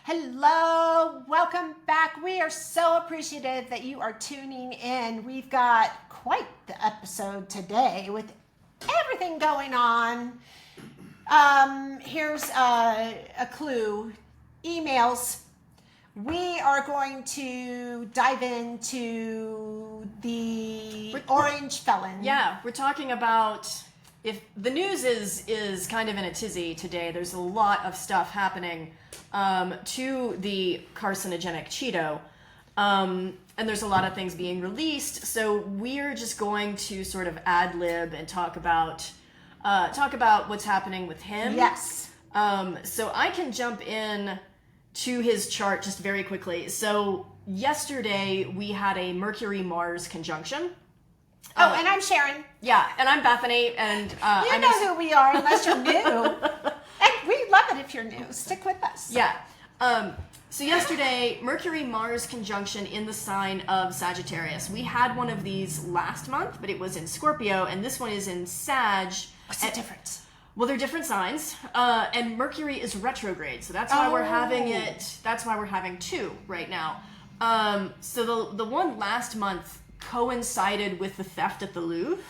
Hello, welcome back. We are so appreciative that you are tuning in. We've got quite the episode today with everything going on. Here's a clue. Emails. We are going to dive into the Orange Felon. Yeah, we're talking about, if the news is kind of in a tizzy today. There's a lot of stuff happening to the carcinogenic Cheeto. And there's a lot of things being released. So we're just going to sort of ad lib and talk about what's happening with him. Yes. So I can jump in to his chart just very quickly. So yesterday we had a Mercury-Mars conjunction. Oh, and I'm Sharon. Yeah, and I'm Bethany, and you know who we are unless you're new. And we love it if you're new. Stick with us. Yeah. So yesterday, Mercury-Mars conjunction in the sign of Sagittarius. We had one of these last month, but it was in Scorpio, and this one is in Sag. What's the difference? Well, they're different signs, and Mercury is retrograde, so that's why we're having it. That's why we're having two right now. So the one last month coincided with the theft at the Louvre.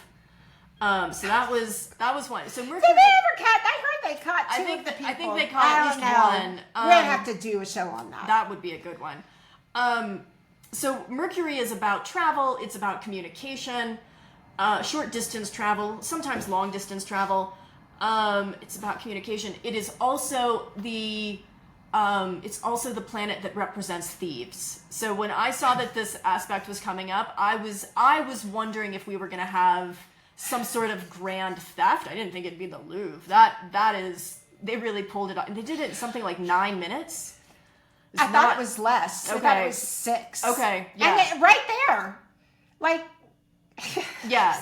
So that was one. So Mercury. Did they ever catch? I heard they caught two of the people. I think they caught at least one. We're gonna have to do a show on that. That would be a good one. So Mercury is about travel. It's about communication, short distance travel, sometimes long distance travel. It's about communication. It is also the planet that represents thieves. So when I saw that this aspect was coming up, I was wondering if we were going to have some sort of grand theft. I didn't think it'd be the Louvre. That is, they really pulled it off. And they did it in something like 9 minutes. I thought it was less. Okay. I thought it was 6. Okay. Yeah. And right there. Like. Yeah.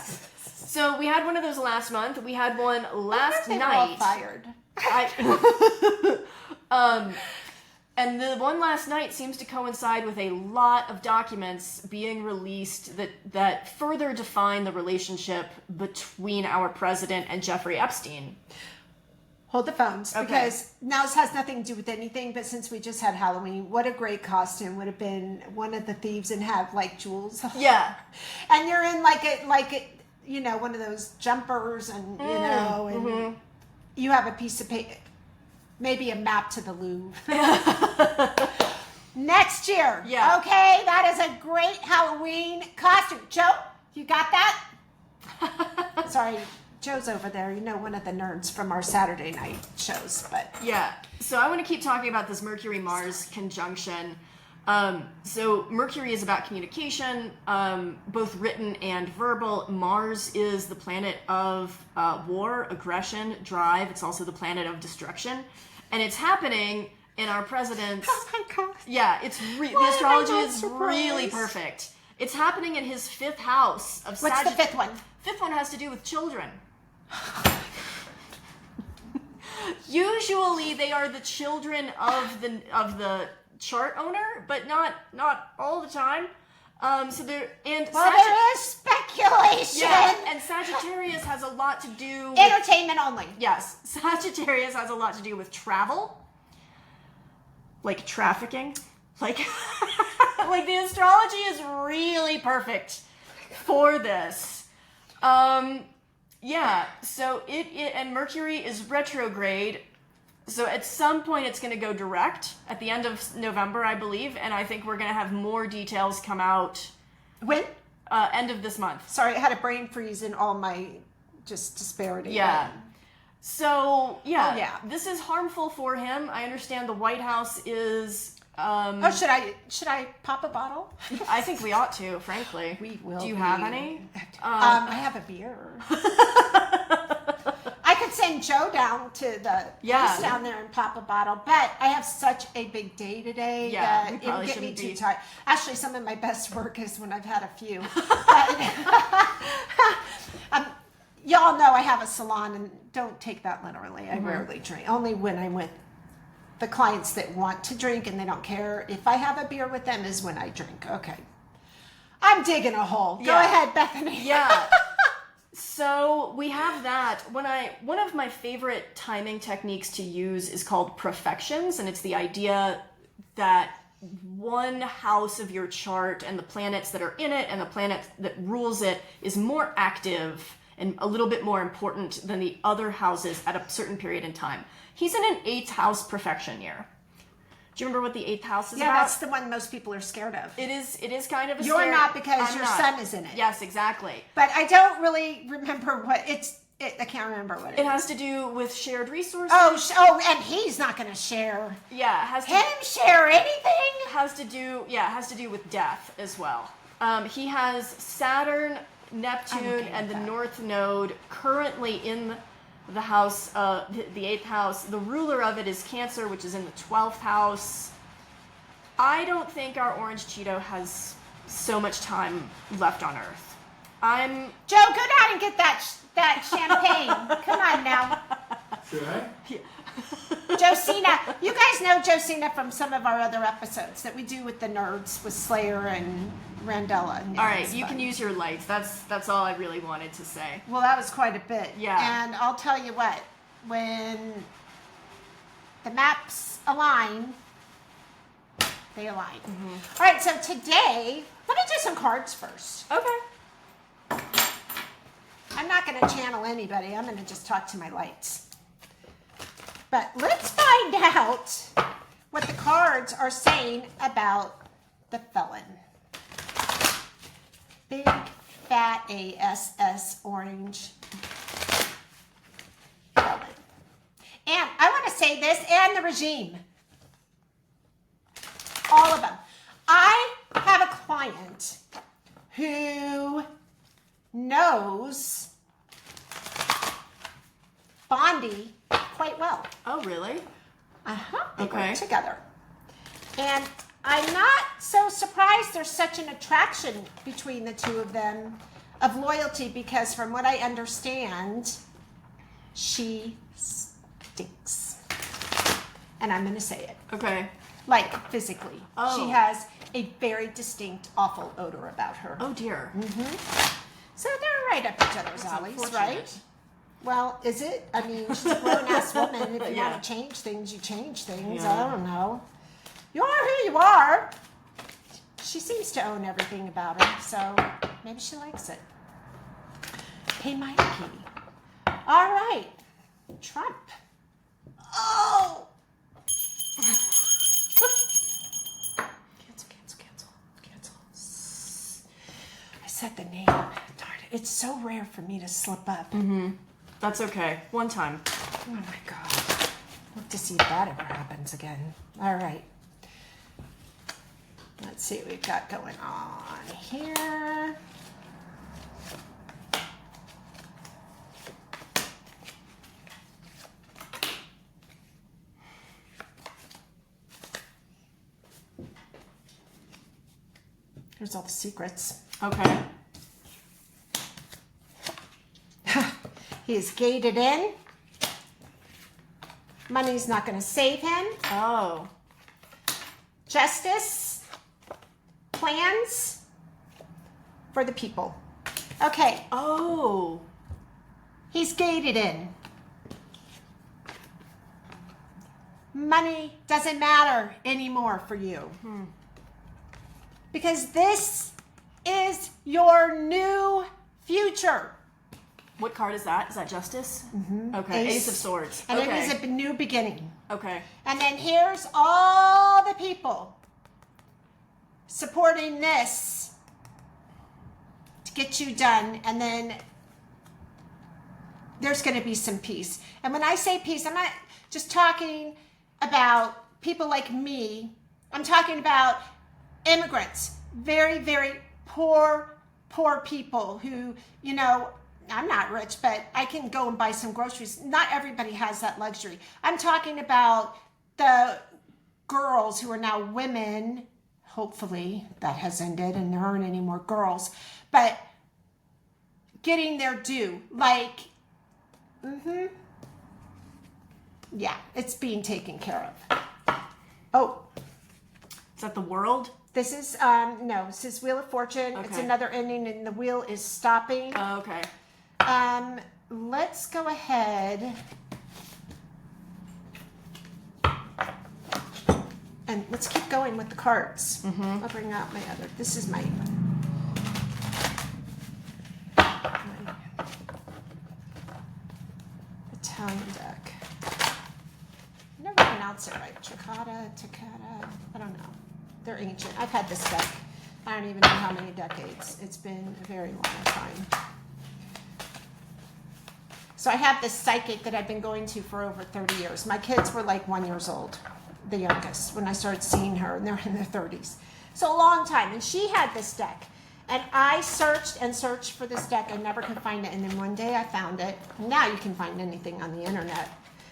So we had one of those last month. We had one last they night. Were all fired. And the one last night seems to coincide with a lot of documents being released that further define the relationship between our president and Jeffrey Epstein. Hold the phones, Okay. because now this has nothing to do with anything, but since we just had Halloween, what a great costume would have been one of the thieves and have like jewels. Yeah. And you're in like a you know, one of those jumpers, and you know, and you have a piece of paper, maybe a map to the Louvre. Next year. Yeah. Okay, that is a great Halloween costume. Joe, you got that? Sorry, Joe's over there. You know, one of the nerds from our Saturday night shows, but. Yeah. So I want to keep talking about this Mercury-Mars conjunction. So Mercury is about communication, both written and verbal. Mars is the planet of war, aggression, drive. It's also the planet of destruction. And it's happening in our president's... Oh my God. Yeah, the astrology is really perfect. It's happening in his 5th house of What's the 5th one? 5th one has to do with children. Usually they are the children of the chart owner, but not all the time. So there there is speculation. Yeah, and Sagittarius has a lot to do with Entertainment only. Yes, Sagittarius has a lot to do with travel, like trafficking, like like the astrology is really perfect for this. Yeah, so it and Mercury is retrograde. So at some point it's going to go direct at the end of November, I believe, and I think we're going to have more details come out. When? End of this month. Sorry, I had a brain freeze in all my just disparity. Yeah. So, yeah. Oh, yeah. This is harmful for him. I understand the White House is... should I pop a bottle? I think we ought to, frankly. We will. Do you have any? I have a beer. I could send Joe down to the place down there and pop a bottle, but I have such a big day today that it would get me too tired. Actually, some of my best work is when I've had a few. Y'all know I have a salon, and don't take that literally. I rarely drink, only when I'm with the clients that want to drink and they don't care. If I have a beer with them is when I drink. Okay. I'm digging a hole. Go ahead, Bethany. Yeah. So we have that. One of my favorite timing techniques to use is called profections, and it's the idea that one house of your chart and the planets that are in it and the planet that rules it is more active and a little bit more important than the other houses at a certain period in time. He's in an 8th house perfection year. Do you remember what the 8th house is about? Yeah, that's the one most people are scared of. It is kind of a You're scary... not because I'm your not. son is in it. Yes, exactly. But I don't really remember what I can't remember what It has to do with shared resources. Oh, and he's not going to share. Yeah, it has to... Can him share anything? Has to do with death as well. He has Saturn, Neptune, and the North Node currently in the house, the 8th house. The ruler of it is Cancer, which is in the 12th house. I don't think our orange Cheeto has so much time left on Earth. Joe, go down and get that champagne. Come on now. Should I? Josina, you guys know Josina from some of our other episodes that we do with the nerds with Slayer and Randella. All right, you can use your lights. That's all I really wanted to say. Well, that was quite a bit. Yeah. And I'll tell you what, when the maps align, they align. Mm-hmm. All right, so today, let me do some cards first. Okay. I'm not going to channel anybody. I'm going to just talk to my lights. But let's find out what the cards are saying about the felon. Big, fat ASS orange felon. And I want to say this, and the regime. All of them. I have a client who knows Bondi quite well. Oh, really? They Okay. work together. And I'm not so surprised there's such an attraction between the two of them of loyalty, because from what I understand, she stinks. And I'm going to say it. Okay. Like physically. Oh. She has a very distinct, awful odor about her. Oh, dear. So they're right up each other's alleys, unfortunate. right? Well, is it? I mean, she's a grown-ass woman. If you Yeah. want to change things, you change things. Yeah. I don't know. You are who you are. She seems to own everything about her, so maybe she likes it. Hey, Mikey. All right. Trump. Oh! Cancel. I said the name. Darn it. It's so rare for me to slip up. That's okay. One time. Oh my God. Look to see if that ever happens again. All right. Let's see what we've got going on here. Here's all the secrets. Okay. He's gated in. Money's not going to save him. Oh. Justice. Plans for the people. Okay, Oh. he's gated in. Money doesn't matter anymore for you. Because this is your new future. What card is that? Is that Justice? Okay. Ace of Swords. And Okay. it is a new beginning. Okay. And then here's all the people supporting this to get you done. And then there's going to be some peace. And when I say peace, I'm not just talking about people like me. I'm talking about immigrants, very, very poor people who, you know, I'm not rich, but I can go and buy some groceries. Not everybody has that luxury. I'm talking about the girls who are now women. Hopefully that has ended and there aren't any more girls, but getting their due. Like, yeah, it's being taken care of. Oh, Is that the World? this is, no, this is Wheel of Fortune. It's Okay. another ending and the wheel is stopping. Oh, okay. Let's go ahead And let's keep going with the cards. I'll bring out my other. This is my Italian deck. I never pronounce it right. Takata. I don't know. They're ancient. I've had this deck. I don't even know how many decades. It's been a very long time. So I have this psychic that I've been going to for over 30 years. My kids were like 1 year old, the youngest, when I started seeing her, and they're in their 30s. So a long time. And she had this deck. And I searched and searched for this deck. I never could find it. And then one day I found it. Now you can find anything on the internet.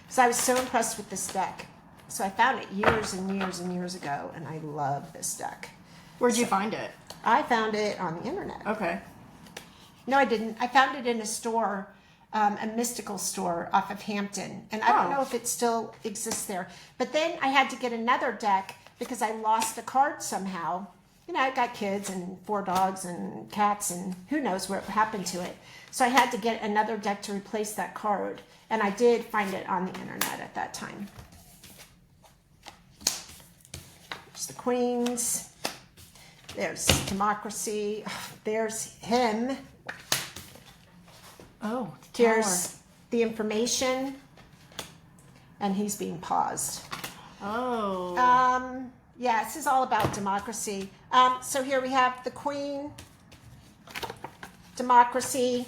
So I was so impressed with this deck. So I found it years and years and years ago. And I love this deck. Where'd you find it? I found it on the internet. Okay. No, I didn't. I found it in a store, a mystical store off of Hampton. And I don't know if it still exists there. But then I had to get another deck because I lost a card somehow. You know, I got kids and 4 dogs and cats and who knows what happened to it. So I had to get another deck to replace that card. And I did find it on the internet at that time. There's the Queens. There's Democracy. There's him. Oh, Here's the Information. And he's being paused. Oh. Yeah, this is all about democracy. So here we have the Queen, Democracy.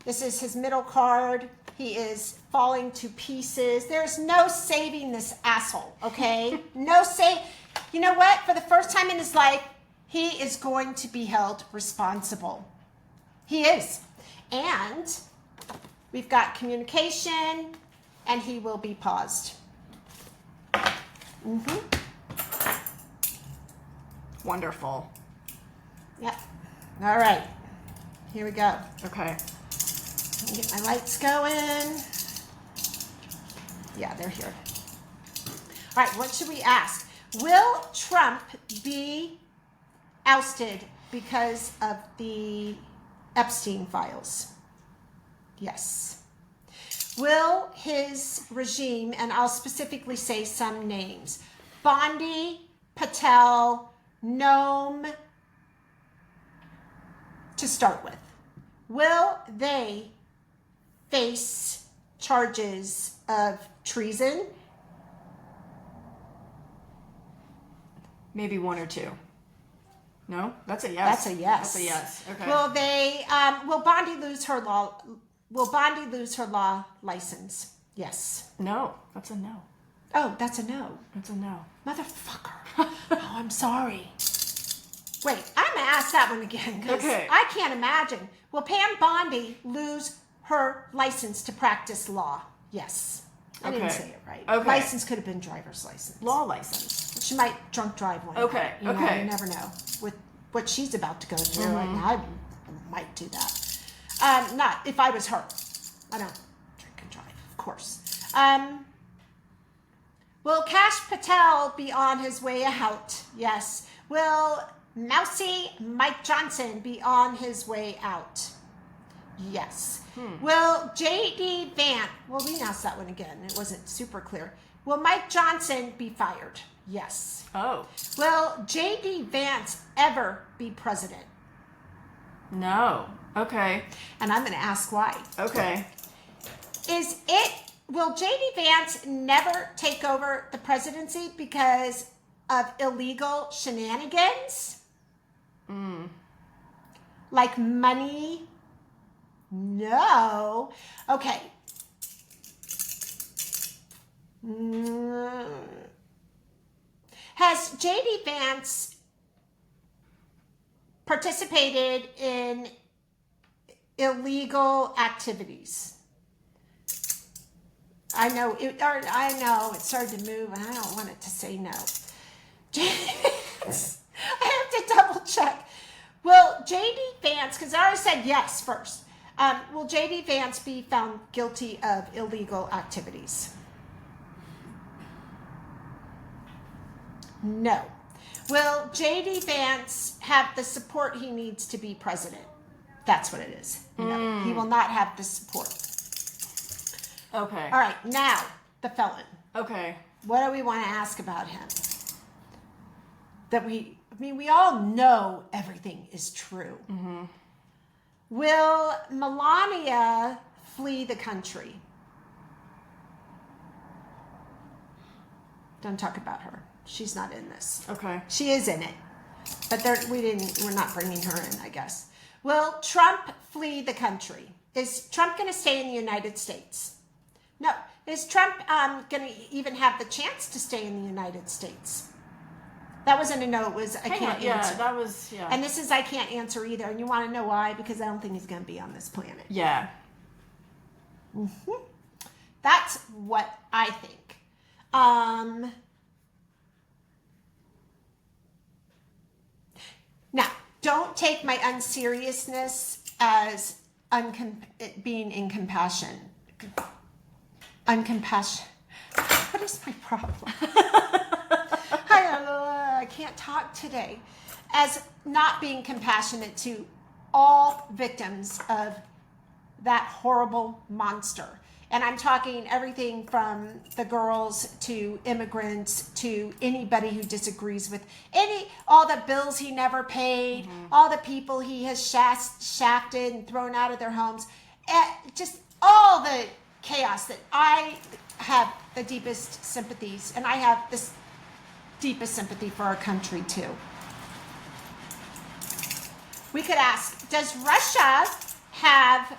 This is his middle card. He is falling to pieces. There's no saving this asshole, okay? No save. You know what? For the first time in his life, he is going to be held responsible. He is. And we've got communication, and he will be paused. Wonderful. Yep. All right. Here we go. Okay. Get my lights going. Yeah, they're here. All right, what should we ask? Will Trump be ousted because of the Epstein files? Yes. Will his regime, and I'll specifically say some names, Bondi, Patel, Noam, to start with, will they face charges of treason? Maybe 1 or 2. No? That's a yes. That's a yes. That's a yes. Okay. Will they, will Bondi lose her law, license? Yes. No. That's a no. Oh, that's a no. That's a no. Motherfucker. Oh, I'm sorry. Wait, I'm going to ask that one again because Okay. I can't imagine. Will Pam Bondi lose her license to practice law? Yes. I didn't Okay. say it right. Okay. License could have been driver's license. Law license. She might drunk drive one. Okay, You know, okay. you never know. With what she's about to go through, Mm-hmm. I might do that. Not if I was her. I don't drink and drive, of course. Will Kash Patel be on his way out? Yes. Will Mousy Mike Johnson be on his way out? Yes. Will J.D. Vance, well, we announced that one again. It wasn't super clear. Will Mike Johnson be fired? Yes. Oh. Will J.D. Vance ever be president? No. Okay. And I'm going to ask why. Okay. Will J.D. Vance never take over the presidency because of illegal shenanigans? Like money? No. Okay. Has J.D. Vance participated in illegal activities? I know it started to move, and I don't want it to say no. I have to double check. Will J.D. Vance, because I already said yes first, will J.D. Vance be found guilty of illegal activities? No. Will J.D. Vance have the support he needs to be president? That's what it is. No, he will not have the support. Okay. All right, now the felon. Okay. What do we want to ask about him? that we all know everything is true. Will Melania flee the country? Don't talk about her. She's not in this. Okay. She is in it, but we're not bringing her in, I guess. Will Trump flee the country? Is Trump going to stay in the United States? No. Is Trump going to even have the chance to stay in the United States? That wasn't a no. It was I can't answer. Yeah, that was, yeah. And this is I can't answer either. And you want to know why? Because I don't think he's going to be on this planet. Yeah. That's what I think. Now, don't take my unseriousness as being incompassion. Uncompassion. What is my problem? I can't talk today. As not being compassionate to all victims of that horrible monster. And I'm talking everything from the girls to immigrants to anybody who disagrees with all the bills he never paid, all the people he has shafted and thrown out of their homes, just all the chaos that I have the deepest sympathies, and I have this deepest sympathy for our country too. We could ask, does Russia have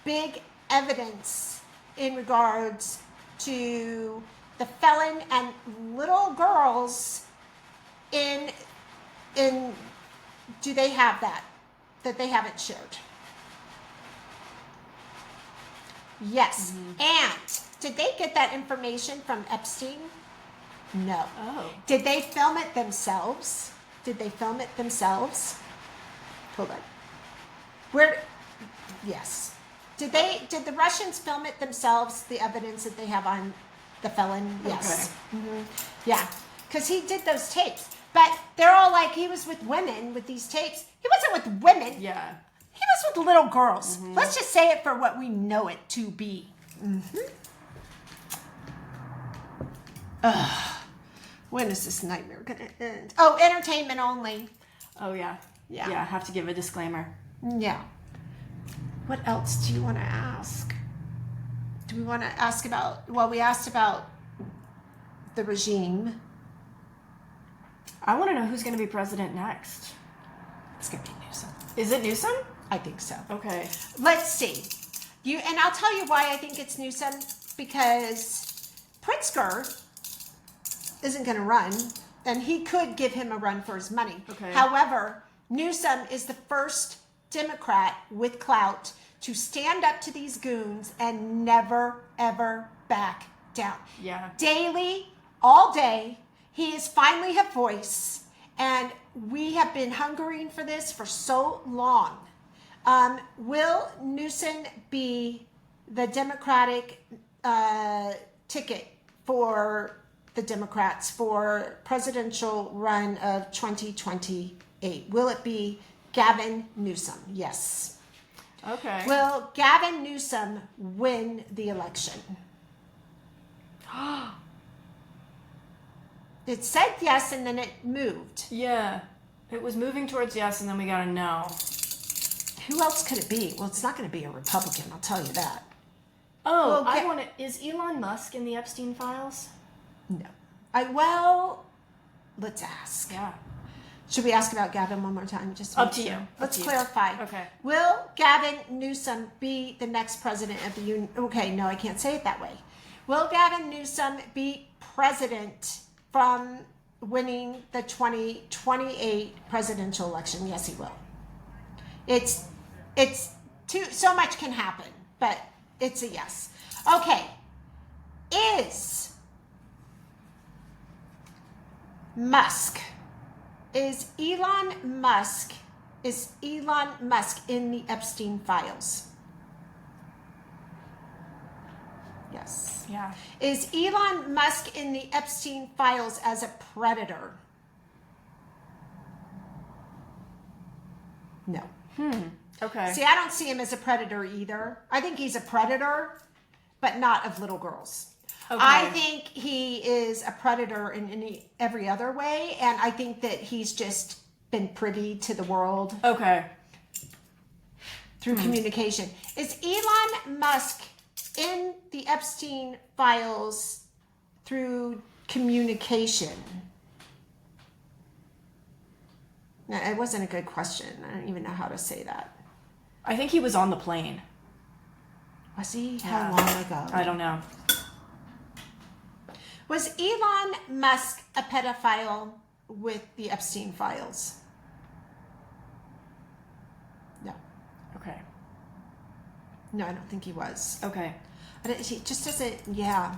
big evidence in regards to the felon and little girls do they have that they haven't shared? Yes. And did they get that information from Epstein? No. Oh. Did they film it themselves? Hold on. Yes. Did the Russians film it themselves, the evidence that they have on the felon? Yes. Okay. Yeah. Because he did those tapes. But they're all like, he was with women with these tapes. He wasn't with women. Yeah. He was with little girls. Let's just say it for what we know it to be. When is this nightmare going to end? Oh, entertainment only. Oh, yeah. Yeah. Yeah, I have to give a disclaimer. Yeah. What else do you want to ask? Do we want to ask about, we asked about the regime. I want to know who's going to be president next. It's going to be Newsom. Is it Newsom? I think so. Okay. Let's see. And I'll tell you why I think it's Newsom, because Pritzker isn't going to run, and he could give him a run for his money. Okay. However, Newsom is the first Democrat with clout to stand up to these goons and never, ever back down. Yeah. Daily, all day, he is finally a voice, and we have been hungering for this for so long. Will Newsom be the Democratic ticket for the Democrats for presidential run of 2028? Will it be Gavin Newsom? Yes. Okay. Will Gavin Newsom win the election? It said yes, and then it moved. Yeah. It was moving towards yes, and then we got a no. Who else could it be? Well, it's not going to be a Republican, I'll tell you that. Oh, I want to... Is Elon Musk in the Epstein files? No. Let's ask. Yeah. Should we ask about Gavin one more time? Just Up to you. Let's clarify. Okay. Will Gavin Newsom be the next president of the Union? Okay, no, I can't say it that way. Will Gavin Newsom be president from winning the 2028 presidential election? Yes, he will. So much can happen, but it's a yes. Okay. Is Elon Musk in the Epstein files? Yes. Yeah. Is Elon Musk in the Epstein files as a predator? No. Okay. See, I don't see him as a predator either. I think he's a predator, but not of little girls. Okay. I think he is a predator in every other way, and I think that he's just been privy to the world Okay. through communication. Is Elon Musk in the Epstein files through communication? No, it wasn't a good question. I don't even know how to say that. I think he was on the plane. Was he? Yeah. How long ago? I don't know. Was Elon Musk a pedophile with the Epstein files? No. Okay. No, I don't think he was. Okay. But he just doesn't, yeah.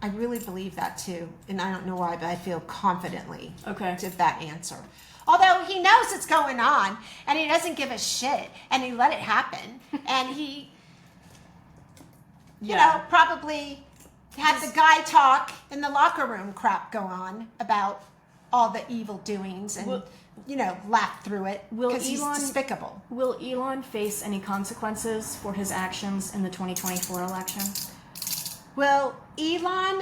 I really believe that too. And I don't know why, but I feel confidently Okay. to that answer. Although he knows it's going on and he doesn't give a shit and he let it happen and he, you know, probably had the guy talk in the locker room crap go on about all the evil doings and, you know, laugh through it because he's despicable. Will Elon face any consequences for his actions in the 2024 election? Will Elon,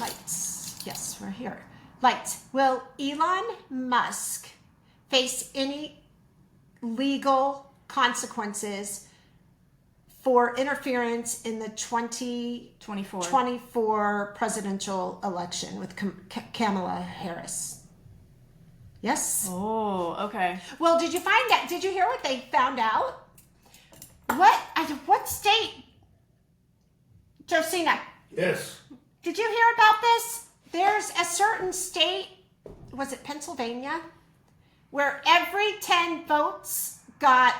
lights, yes, we're here. Lights. Will Elon Musk face any legal consequences for interference in the 2024 presidential election with Kamala Harris? Yes? Oh, okay. Well, did you find out? Did you hear what they found out? What state? Josina. Yes. Did you hear about this? There's a certain state, was it Pennsylvania, where every 10 votes got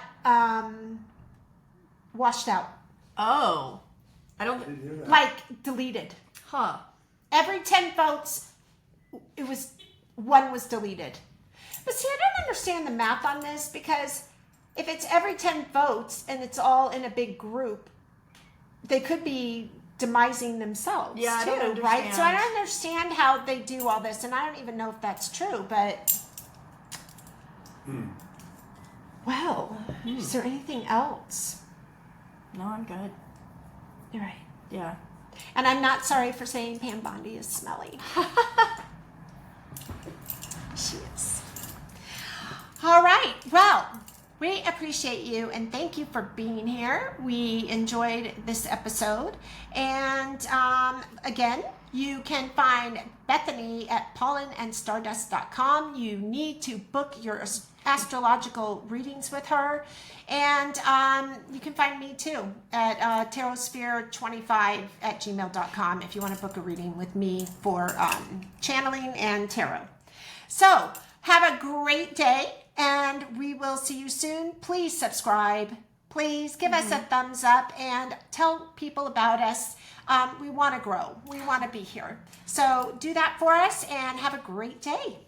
washed out. Oh. I don't... Like deleted. Huh. Every 10 votes, one was deleted. But see, I don't understand the math on this because if it's every 10 votes and it's all in a big group, they could be demising themselves Yeah, I too, don't understand. right? So I don't understand how they do all this, and I don't even know if that's true, but well, is there anything else? No, I'm good. You're right. Yeah. And I'm not sorry for saying Pam Bondi is smelly. She is. All right. Well, we appreciate you and thank you for being here. We enjoyed this episode. And again, you can find Bethany at pollenandstardust.com. You need to book your astrological readings with her. And you can find me too at tarotsphere25@gmail.com if you want to book a reading with me for channeling and tarot. So have a great day. And we will see you soon. Please subscribe. Please give us a thumbs up and tell people about us. We want to grow. We want to be here. So do that for us and have a great day.